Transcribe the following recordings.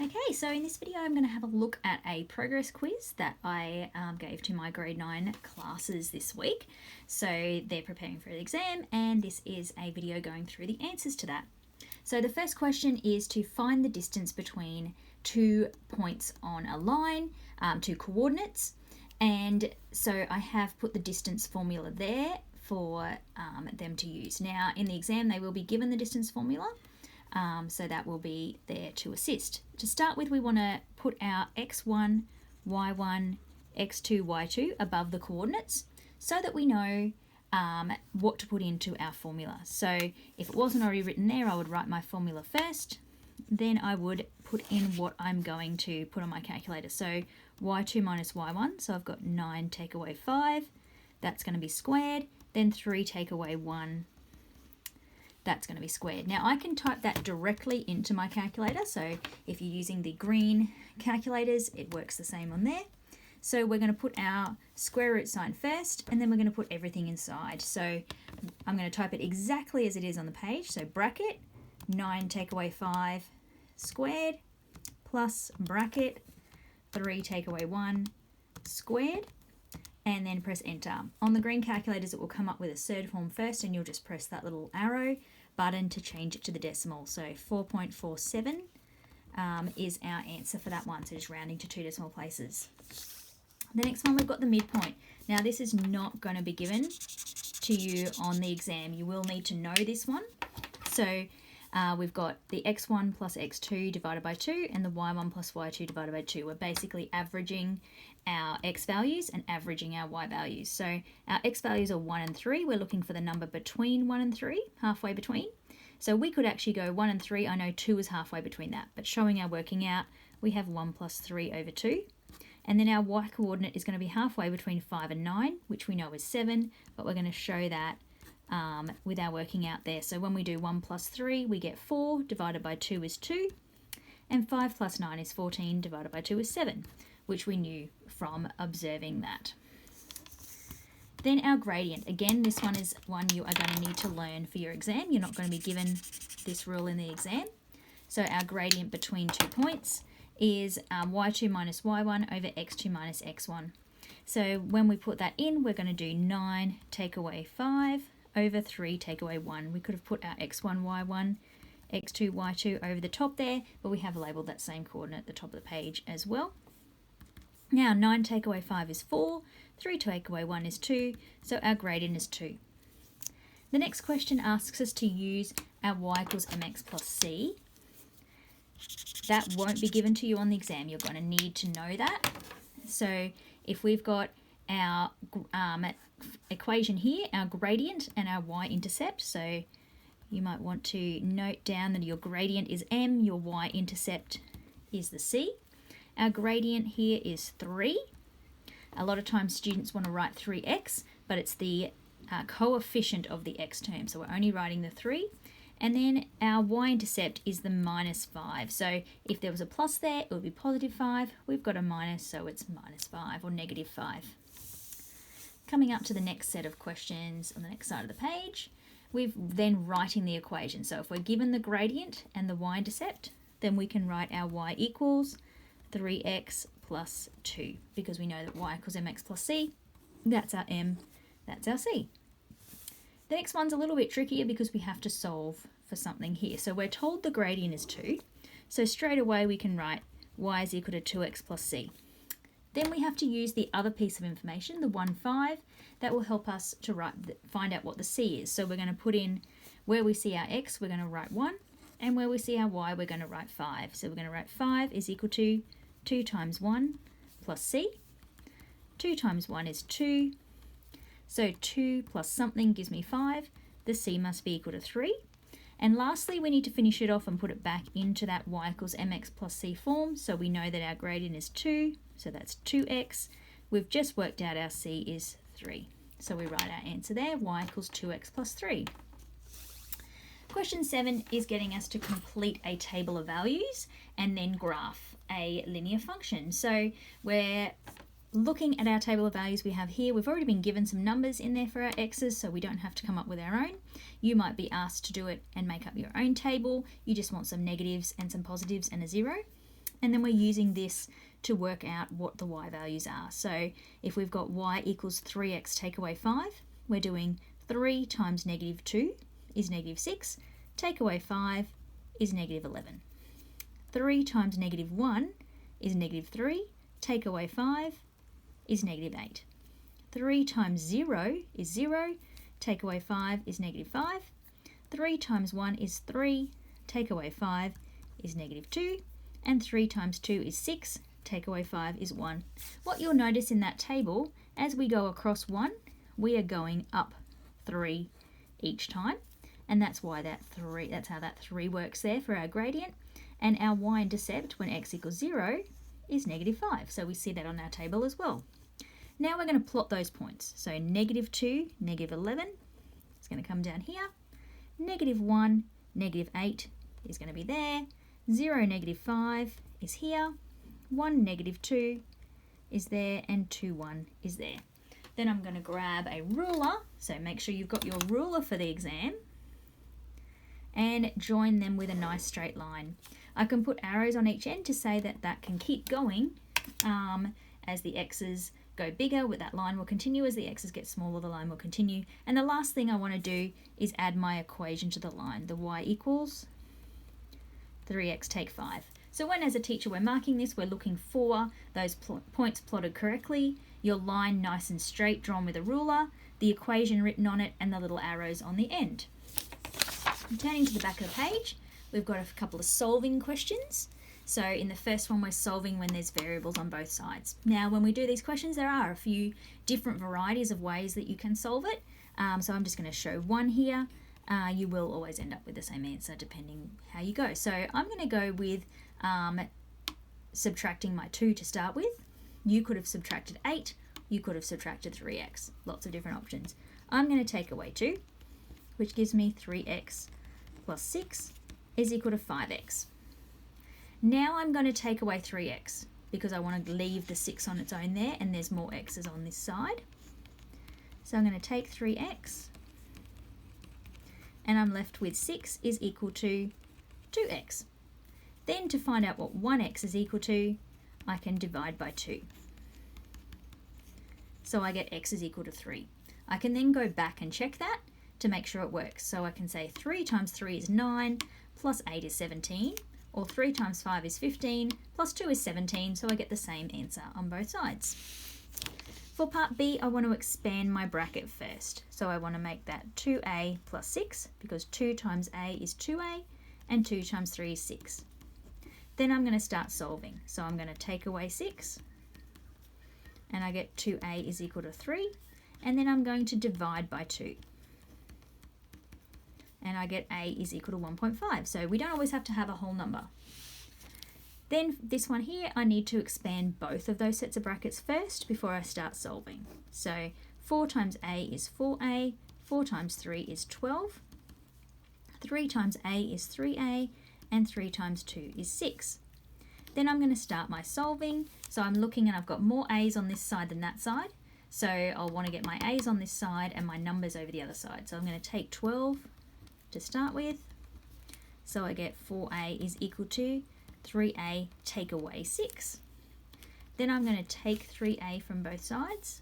Okay, so in this video I'm going to have a look at a progress quiz that I gave to my grade 9 classes this week. So they're preparing for the exam and this is a video going through the answers to that. So the first question is to find the distance between 2 points on a line, 2 coordinates. And so I have put the distance formula there for them to use. Now in the exam they will be given the distance formula. So that will be there to assist. To start with, we want to put our x1, y1, x2, y2 above the coordinates so that we know what to put into our formula. So if it wasn't already written there, I would write my formula first. Then I would put in what I'm going to put on my calculator. So y2 minus y1, so I've got 9 take away 5, that's going to be squared. Then 3 take away 1, that's going to be squared. Now I can type that directly into my calculator, so if you're using the green calculators it works the same on there. So we're going to put our square root sign first and then we're going to put everything inside. So I'm going to type it exactly as it is on the page, so bracket 9 take away 5 squared plus bracket 3 take away 1 squared, and then press enter. On the green calculators it will come up with a surd form first and you'll just press that little arrow button to change it to the decimal. So 4.47 is our answer for that one, so just rounding to 2 decimal places. The next one, we've got the midpoint. Now this is not going to be given to you on the exam. You will need to know this one. So we've got the x1 plus x2 divided by 2 and the y1 plus y2 divided by 2. We're basically averaging our x values and averaging our y values. So our x values are 1 and 3. We're looking for the number between 1 and 3, halfway between. So we could actually go 1 and 3. I know 2 is halfway between that, but showing our working out, we have 1 plus 3 over 2. And then our y coordinate is going to be halfway between 5 and 9, which we know is 7, but we're going to show that with our working out there. So when we do 1 plus 3, we get 4, divided by 2 is 2, and 5 plus 9 is 14, divided by 2 is 7, which we knew from observing that. Then our gradient. Again, this one is one you are going to need to learn for your exam. You're not going to be given this rule in the exam. So our gradient between 2 points is y2 minus y1 over x2 minus x1. So when we put that in, we're going to do 9 take away 5 over 3 take away 1. We could have put our x1, y1, x2, y2 over the top there, but we have labelled that same coordinate at the top of the page as well. Now 9 take away 5 is 4, 3 take away 1 is 2, so our gradient is 2. The next question asks us to use our y equals mx plus c. That won't be given to you on the exam. You're going to need to know that. So if we've got our equation here, our gradient and our y-intercept, so you might want to note down that your gradient is m, your y-intercept is the c. Our gradient here is 3. A lot of times students want to write 3x, but it's the coefficient of the x term, so we're only writing the 3. And then our y-intercept is the minus 5. So if there was a plus there, it would be positive 5. We've got a minus, so it's minus 5 or negative 5. Coming up to the next set of questions on the next side of the page, we've then writing the equation. So if we're given the gradient and the y-intercept, then we can write our y equals 3x plus 2, because we know that y equals mx plus c. That's our m, that's our c. The next one's a little bit trickier because we have to solve for something here. So we're told the gradient is 2, so straight away we can write y is equal to 2x plus c. Then we have to use the other piece of information, the 1, 5, that will help us to find out what the c is. So we're going to put in where we see our x, we're going to write 1, and where we see our y, we're going to write 5. So we're going to write 5 is equal to 2 times 1 plus c. 2 times 1 is 2. So 2 plus something gives me 5. The c must be equal to 3. And lastly, we need to finish it off and put it back into that y equals mx plus c form. So we know that our gradient is 2, so that's 2x. We've just worked out our c is 3. So we write our answer there, y equals 2x plus 3. Question 7 is getting us to complete a table of values and then graph a linear function. So we're looking at our table of values we have here. We've already been given some numbers in there for our x's, so we don't have to come up with our own. You might be asked to do it and make up your own table. You just want some negatives and some positives and a 0. and then we're using this to work out what the y values are. So if we've got y equals 3x take away 5, we're doing 3 times negative 2 is negative 6, take away 5 is negative 11. 3 times negative 1 is negative 3, take away 5 is negative 8. 3 times 0 is 0, take away 5 is negative 5. 3 times 1 is 3, take away 5 is negative 2. And 3 times 2 is 6, take away 5 is 1. What you'll notice in that table, as we go across 1, we are going up 3 each time. And that's why that's how that 3 works there for our gradient. And our y-intercept when x equals 0 is negative 5. So we see that on our table as well. Now we're going to plot those points. So negative 2, negative 11 is going to come down here. Negative 1, negative 8 is going to be there. 0, negative 5 is here. 1, negative 2 is there. And 2, 1 is there. Then I'm going to grab a ruler. So make sure you've got your ruler for the exam. And join them with a nice straight line. I can put arrows on each end to say that that can keep going as the x's go bigger, with that line will continue. As the x's get smaller, the line will continue. And the last thing I want to do is add my equation to the line. The y equals 3x take 5. So when as a teacher we're marking this, we're looking for those points plotted correctly, your line nice and straight drawn with a ruler, the equation written on it, and the little arrows on the end. Turning to the back of the page, we've got a couple of solving questions. So in the first one, we're solving when there's variables on both sides. Now, when we do these questions, there are a few different varieties of ways that you can solve it. So I'm just going to show one here. You will always end up with the same answer depending how you go. So I'm going to go with subtracting my 2 to start with. You could have subtracted 8. You could have subtracted 3x. Lots of different options. I'm going to take away 2, which gives me 3x plus 6 is equal to 5x. Now I'm going to take away 3x because I want to leave the 6 on its own there, and there's more x's on this side. So I'm going to take 3x, and I'm left with 6 is equal to 2x. Then to find out what 1x is equal to, I can divide by 2. So I get x is equal to 3. I can then go back and check that to make sure it works. So I can say 3 times 3 is 9, plus 8 is 17. Or 3 times 5 is 15, plus 2 is 17, so I get the same answer on both sides. For part B, I want to expand my bracket first. So I want to make that 2a plus 6, because 2 times a is 2a, and 2 times 3 is 6. Then I'm going to start solving. So I'm going to take away 6, and I get 2a is equal to 3, and then I'm going to divide by 2. And I get a is equal to 1.5. So we don't always have to have a whole number. Then this one here, I need to expand both of those sets of brackets first before I start solving. So 4 times a is 4a, 4 times 3 is 12, 3 times a is 3a, and 3 times 2 is 6. Then I'm going to start my solving. So I'm looking and I've got more a's on this side than that side. So I'll want to get my a's on this side and my numbers over the other side. So I'm going to take 12 to start with. So I get 4a is equal to 3a take away 6. Then I'm going to take 3a from both sides.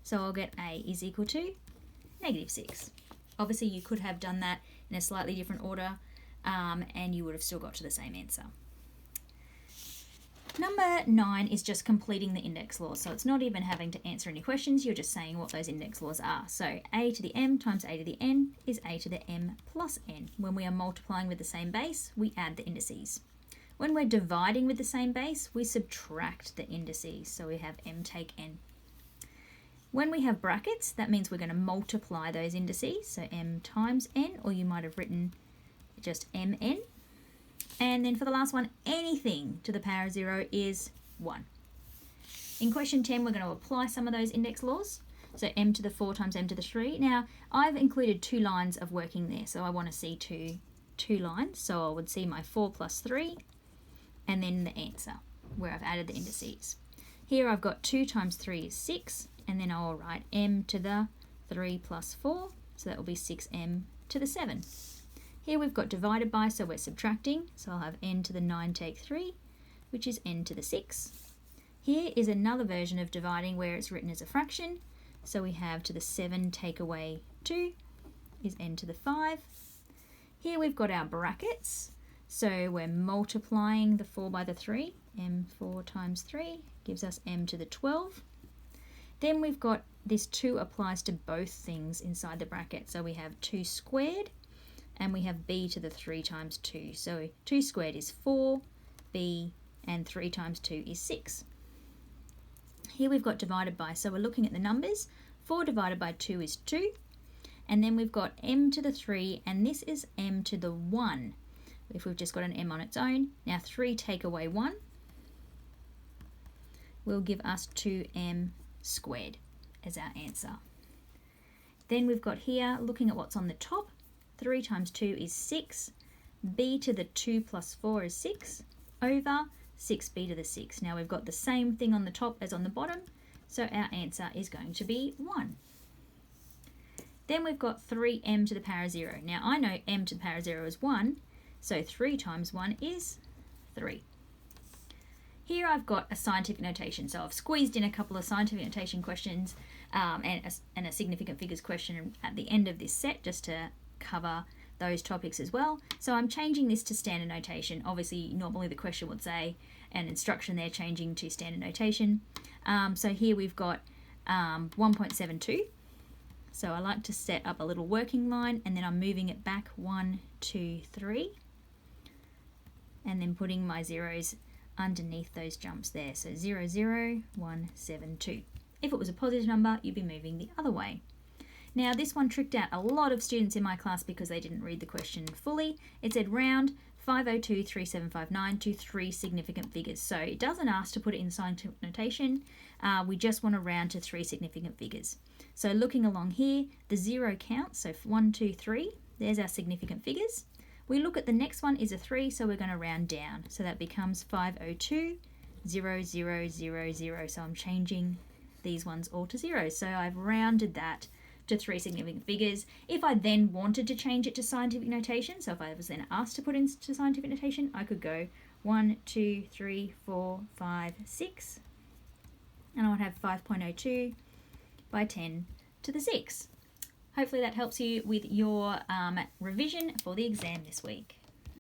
So I'll get a is equal to negative 6. Obviously you could have done that in a slightly different order and you would have still got to the same answer. Number 9 is just completing the index laws. So it's not even having to answer any questions, you're just saying what those index laws are. So a to the m times a to the n is a to the m plus n. When we are multiplying with the same base, we add the indices. When we're dividing with the same base, we subtract the indices. So we have m take n. When we have brackets, that means we're going to multiply those indices. So m times n, or you might have written just mn. And then for the last one, anything to the power of 0 is 1. In question 10, we're going to apply some of those index laws. So m to the 4 times m to the 3. Now, I've included 2 lines of working there, so I want to see two lines. So I would see my 4 plus 3, and then the answer, where I've added the indices. Here I've got 2 times 3 is 6, and then I'll write m to the 3 plus 4, so that will be 6m to the 7. Here we've got divided by, so we're subtracting. So I'll have n to the 9 take 3, which is n to the 6. Here is another version of dividing where it's written as a fraction. So we have to the 7 take away 2 is n to the 5. Here we've got our brackets. So we're multiplying the 4 by the 3. m4 times 3 gives us m to the 12. Then we've got this 2 applies to both things inside the bracket. So we have 2 squared and we have b to the 3 times 2. So 2 squared is 4, b, and 3 times 2 is 6. Here we've got divided by, so we're looking at the numbers. 4 divided by 2 is 2. And then we've got m to the 3, and this is m to the 1. If we've just got an m on its own. Now 3 take away 1 will give us 2m squared as our answer. Then we've got here, looking at what's on the top, 3 times 2 is 6. b to the 2 plus 4 is 6 over 6b to the 6. Now we've got the same thing on the top as on the bottom, so our answer is going to be 1. Then we've got 3m to the power of 0. Now I know m to the power of 0 is 1, so 3 times 1 is 3. Here I've got a scientific notation, so I've squeezed in a couple of scientific notation questions and a significant figures question at the end of this set just to cover those topics as well. So I'm changing this to standard notation. Obviously, normally the question would say an instruction there, changing to standard notation. So here we've got 1.72. So I like to set up a little working line and then I'm moving it back 1, 2, 3, and then putting my zeros underneath those jumps there. So 0, 0, 1, 7, 2. If it was a positive number, you'd be moving the other way. Now this one tricked out a lot of students in my class because they didn't read the question fully. It said round 5023759 to 3 significant figures. So it doesn't ask to put it in scientific notation. We just want to round to 3 significant figures. So looking along here, the 0 counts. So 1, 2, 3. There's our significant figures. We look at the next one is a 3, so we're going to round down. So that becomes 502, 0, 0, 0, 0. So I'm changing these ones all to 0. So I've rounded that to 3 significant figures. If I then wanted to change it to scientific notation, so if I was then asked to put into scientific notation, I could go 1, 2, 3, 4, 5, 6, and I would have 5.02 by 10 to the 6. Hopefully that helps you with your revision for the exam this week.